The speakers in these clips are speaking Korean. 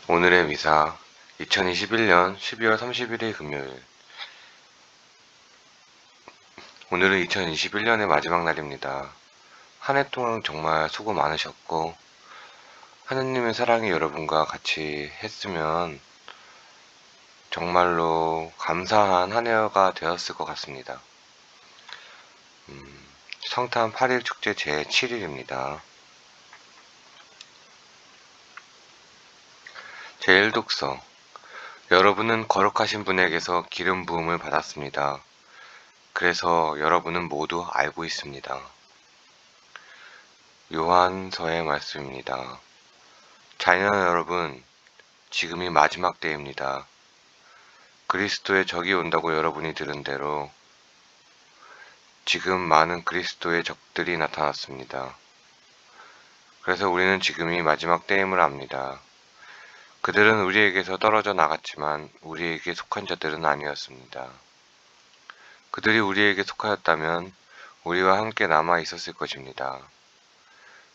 오늘의 미사 2021년 12월 31일 금요일. 오늘은 2021년의 마지막 날입니다. 한 해 동안 정말 수고 많으셨고 하느님의 사랑이 여러분과 같이 했으면 정말로 감사한 한 해가 되었을 것 같습니다. 성탄 8일 축제 제7일입니다. 제1독서. 여러분은 거룩하신 분에게서 기름 부음을 받았습니다. 그래서 여러분은 모두 알고 있습니다. 요한서의 말씀입니다. 자녀 여러분, 지금이 마지막 때입니다. 그리스도의 적이 온다고 여러분이 들은 대로 지금 많은 그리스도의 적들이 나타났습니다. 그래서 우리는 지금이 마지막 때임을 압니다. 그들은 우리에게서 떨어져 나갔지만 우리에게 속한 자들은 아니었습니다. 그들이 우리에게 속하였다면 우리와 함께 남아 있었을 것입니다.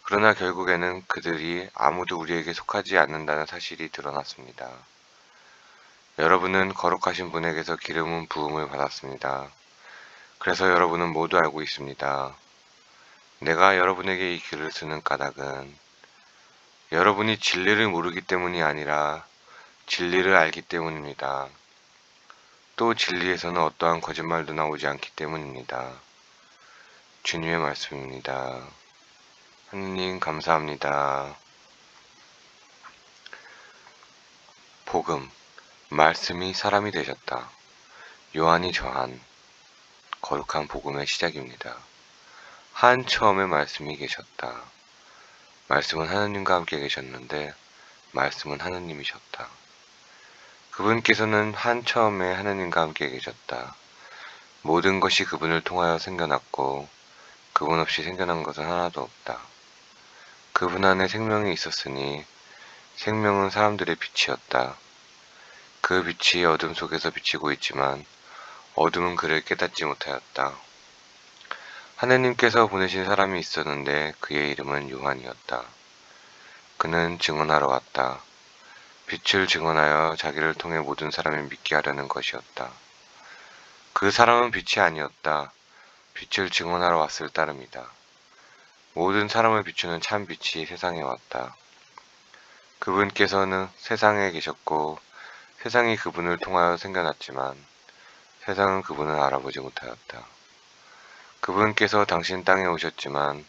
그러나 결국에는 그들이 아무도 우리에게 속하지 않는다는 사실이 드러났습니다. 여러분은 거룩하신 분에게서 기름 부음을 받았습니다. 그래서 여러분은 모두 알고 있습니다. 내가 여러분에게 이 글을 쓰는 까닭은 여러분이 진리를 모르기 때문이 아니라 진리를 알기 때문입니다. 또 진리에서는 어떠한 거짓말도 나오지 않기 때문입니다. 주님의 말씀입니다. 하느님 감사합니다. 복음, 말씀이 사람이 되셨다. 요한이 저한 거룩한 복음의 시작입니다. 한 처음에 말씀이 계셨다. 말씀은 하느님과 함께 계셨는데 말씀은 하느님이셨다. 그분께서는 한 처음에 하느님과 함께 계셨다. 모든 것이 그분을 통하여 생겨났고 그분 없이 생겨난 것은 하나도 없다. 그분 안에 생명이 있었으니 생명은 사람들의 빛이었다. 그 빛이 어둠 속에서 비치고 있지만 어둠은 그를 깨닫지 못하였다. 하느님께서 보내신 사람이 있었는데 그의 이름은 요한이었다. 그는 증언하러 왔다. 빛을 증언하여 자기를 통해 모든 사람이 믿게 하려는 것이었다. 그 사람은 빛이 아니었다. 빛을 증언하러 왔을 따름이다. 모든 사람을 비추는 참 빛이 세상에 왔다. 그분께서는 세상에 계셨고 세상이 그분을 통하여 생겨났지만 세상은 그분을 알아보지 못하였다. 그분께서 당신 땅에 오셨지만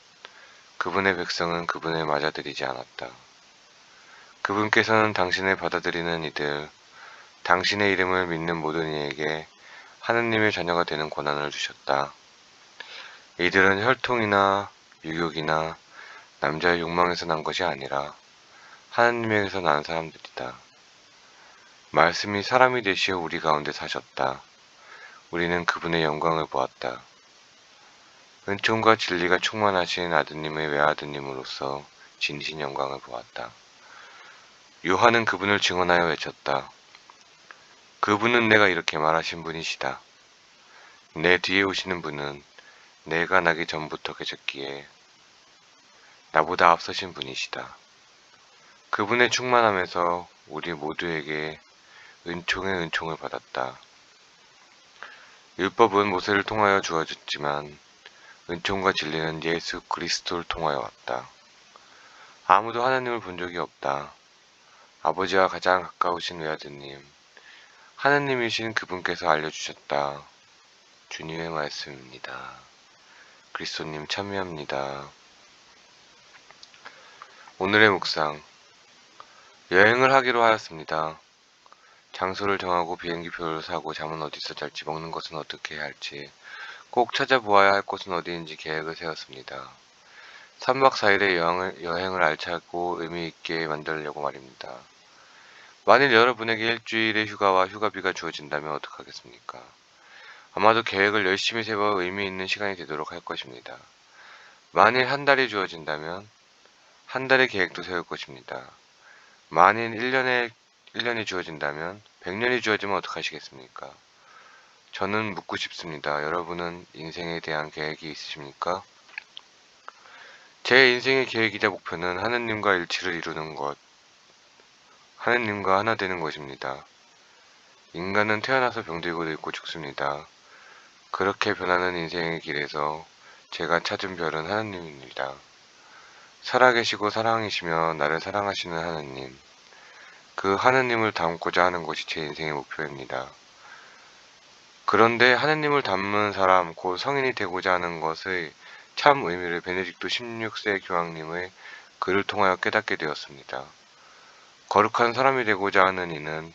그분의 백성은 그분을 맞아들이지 않았다. 그분께서는 당신을 받아들이는 이들, 당신의 이름을 믿는 모든 이에게 하느님의 자녀가 되는 권한을 주셨다. 이들은 혈통이나 유욕이나 남자의 욕망에서 난 것이 아니라 하느님에게서 난 사람들이다. 말씀이 사람이 되시어 우리 가운데 사셨다. 우리는 그분의 영광을 보았다. 은총과 진리가 충만하신 아드님의 외아드님으로서 진신 영광을 보았다. 요한은 그분을 증언하여 외쳤다. 그분은 내가 이렇게 말하신 분이시다. 내 뒤에 오시는 분은 내가 나기 전부터 계셨기에 나보다 앞서신 분이시다. 그분의 충만함에서 우리 모두에게 은총의 은총을 받았다. 율법은 모세를 통하여 주어졌지만 은총과 진리는 예수 그리스도를 통하여 왔다. 아무도 하나님을 본 적이 없다. 아버지와 가장 가까우신 외아드님, 하느님이신 그분께서 알려주셨다. 주님의 말씀입니다. 그리스도님 참여합니다. 오늘의 묵상. 여행을 하기로 하였습니다. 장소를 정하고 비행기표를 사고 잠은 어디서 잘지 먹는 것은 어떻게 해야 할지 꼭 찾아보아야 할 곳은 어디인지 계획을 세웠습니다. 3박 4일의 여행을 알차고 의미있게 만들려고 말입니다. 만일 여러분에게 일주일의 휴가와 휴가비가 주어진다면 어떡하겠습니까? 아마도 계획을 열심히 세워 의미있는 시간이 되도록 할 것입니다. 만일 한 달이 주어진다면 한 달의 계획도 세울 것입니다. 만일 1년이 주어진다면 100년이 주어지면 어떡하시겠습니까? 저는 묻고 싶습니다. 여러분은 인생에 대한 계획이 있으십니까? 제 인생의 계획이자 목표는 하느님과 일치를 이루는 것, 하느님과 하나 되는 것입니다. 인간은 태어나서 병들고 늙고 죽습니다. 그렇게 변하는 인생의 길에서 제가 찾은 별은 하느님입니다. 살아계시고 사랑이시며 나를 사랑하시는 하느님. 그 하느님을 닮고자 하는 것이 제 인생의 목표입니다. 그런데 하느님을 닮은 사람, 곧 성인이 되고자 하는 것의 참 의미를 베네딕토 16세 교황님의 글을 통하여 깨닫게 되었습니다. 거룩한 사람이 되고자 하는 이는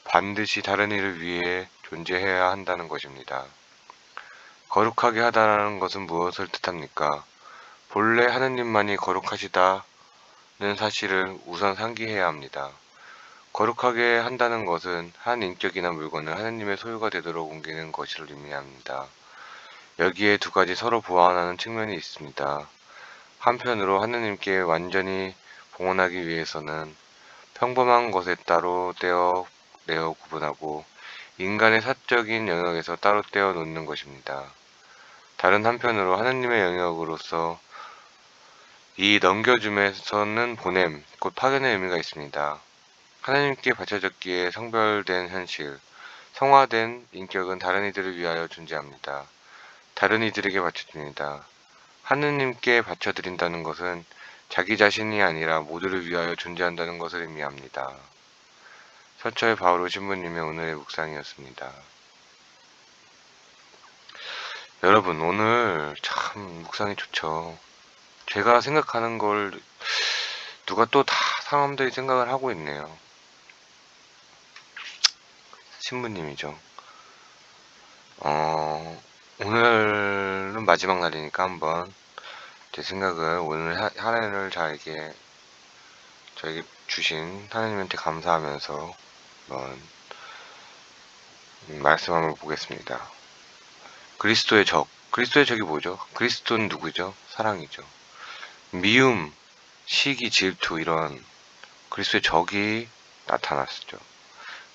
반드시 다른 이를 위해 존재해야 한다는 것입니다. 거룩하게 하다라는 것은 무엇을 뜻합니까? 본래 하느님만이 거룩하시다는 사실을 우선 상기해야 합니다. 거룩하게 한다는 것은 한 인격이나 물건을 하느님의 소유가 되도록 옮기는 것을 의미합니다. 여기에 두 가지 서로 보완하는 측면이 있습니다. 한편으로 하느님께 완전히 봉헌하기 위해서는 평범한 것에 따로 내어 구분하고 인간의 사적인 영역에서 따로 떼어 놓는 것입니다. 다른 한편으로 하느님의 영역으로서 이 넘겨줌에서는 보냄, 곧 파견의 의미가 있습니다. 하나님께 바쳐졌기에 성별된 현실, 성화된 인격은 다른 이들을 위하여 존재합니다. 다른 이들에게 바쳐집니다. 하느님께 바쳐드린다는 것은 자기 자신이 아니라 모두를 위하여 존재한다는 것을 의미합니다. 서처의 바오로 신부님의 오늘의 묵상이었습니다. 여러분, 오늘 참 묵상이 좋죠. 제가 생각하는 걸 누가 또 다 사람들이 생각을 하고 있네요. 신부님이죠. 오늘은 마지막 날이니까 한번 제 생각을 오늘 하나님을 저에게 주신 하나님한테 감사하면서 한번 말씀 한번 보겠습니다. 그리스도의 적이 뭐죠? 그리스도는 누구죠? 사랑이죠. 미움, 시기, 질투 이런 그리스도의 적이 나타났었죠.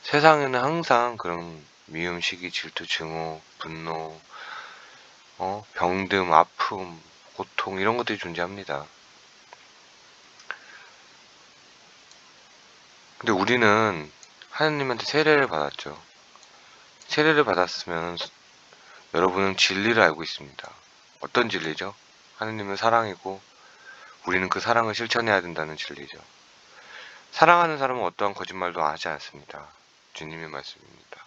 세상에는 항상 그런 미움, 시기, 질투, 증오, 분노, 병듦, 아픔, 고통 이런 것들이 존재합니다. 근데 우리는 하나님한테 세례를 받았죠. 세례를 받았으면 여러분은 진리를 알고 있습니다. 어떤 진리죠? 하나님은 사랑이고 우리는 그 사랑을 실천해야 된다는 진리죠. 사랑하는 사람은 어떠한 거짓말도 하지 않습니다. 주님의 말씀입니다.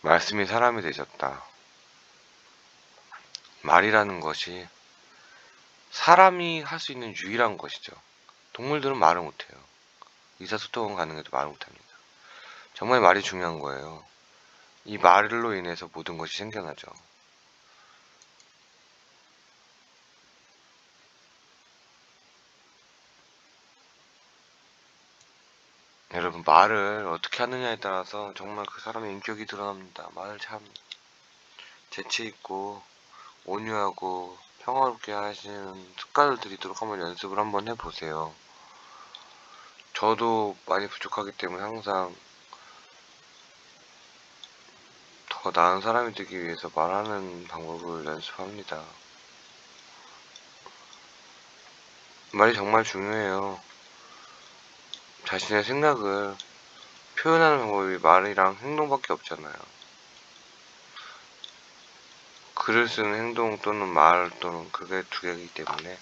말씀이 사람이 되셨다. 말이라는 것이 사람이 할 수 있는 유일한 것이죠. 동물들은 말을 못해요. 의사소통은 가능해도 말을 못합니다. 정말 말이 중요한 거예요. 이 말로 인해서 모든 것이 생겨나죠. 여러분, 말을 어떻게 하느냐에 따라서 정말 그 사람의 인격이 드러납니다. 말을 참 재치있고 온유하고 평화롭게 하시는 습관을 들이도록 연습을 한번 해보세요. 저도 많이 부족하기 때문에 항상 더 나은 사람이 되기 위해서 말하는 방법을 연습합니다. 말이 정말 중요해요. 자신의 생각을 표현하는 방법이 말이랑 행동밖에 없잖아요. 글을 쓰는 행동 또는 말 또는 그게 두 개이기 때문에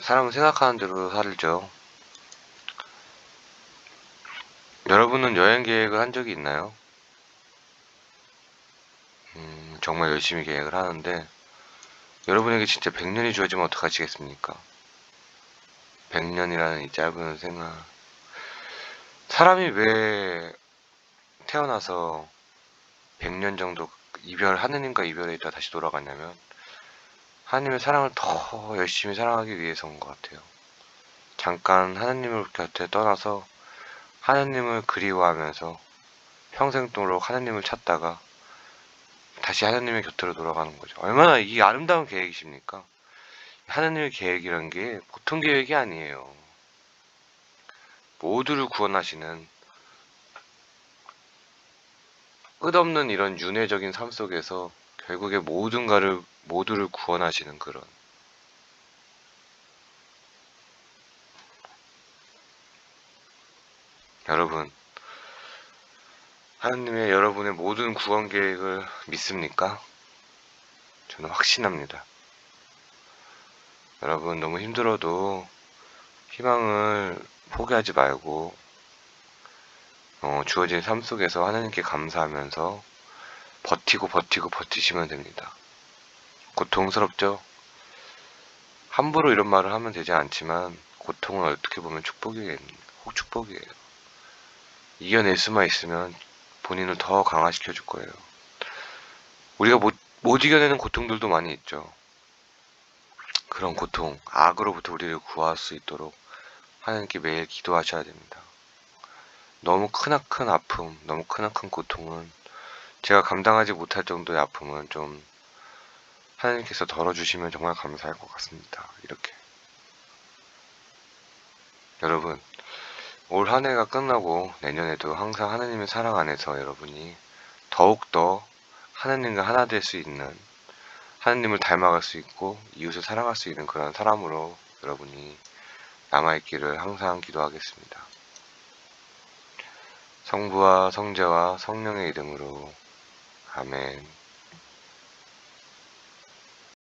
사람은 생각하는 대로 살죠. 여러분은 여행 계획을 한 적이 있나요? 정말 열심히 계획을 하는데 여러분에게 진짜 100년이 주어지면 어떡하시겠습니까? 100년이라는 이 짧은 생활. 사람이 왜 태어나서 100년 정도 하느님과 이별에 있다 다시 돌아갔냐면 하느님의 사랑을 더 열심히 사랑하기 위해서인 것 같아요. 잠깐 하느님을 곁에 떠나서 하느님을 그리워하면서 평생 동록 하느님을 찾다가 다시 하느님의 곁으로 돌아가는 거죠. 얼마나 이 아름다운 계획이십니까? 하느님의 계획이란 게 보통 계획이 아니에요. 모두를 구원하시는 끝없는 이런 윤회적인 삶 속에서 결국에 모두를 구원하시는 그런 여러분, 하나님의 여러분의 모든 구원 계획을 믿습니까? 저는 확신합니다. 여러분, 너무 힘들어도 희망을 포기하지 말고 주어진 삶 속에서 하나님께 감사하면서 버티시면 됩니다. 고통스럽죠? 함부로 이런 말을 하면 되지 않지만 고통은 어떻게 보면 축복이에요. 이겨낼 수만 있으면 본인을 더 강화시켜 줄 거예요. 우리가 못 이겨내는 고통들도 많이 있죠. 그런 고통, 악으로부터 우리를 구할 수 있도록 하나님께 매일 기도하셔야 됩니다. 너무 크나큰 아픔, 너무 크나큰 고통은 제가 감당하지 못할 정도의 아픔은 좀 하나님께서 덜어주시면 정말 감사할 것 같습니다. 이렇게. 여러분, 올 한 해가 끝나고 내년에도 항상 하나님의 사랑 안에서 여러분이 더욱더 하나님과 하나 될 수 있는, 하나님을 닮아갈 수 있고 이웃을 사랑할 수 있는 그런 사람으로 여러분이 남아있기를 항상 기도하겠습니다. 성부와 성자와 성령의 이름으로 아멘.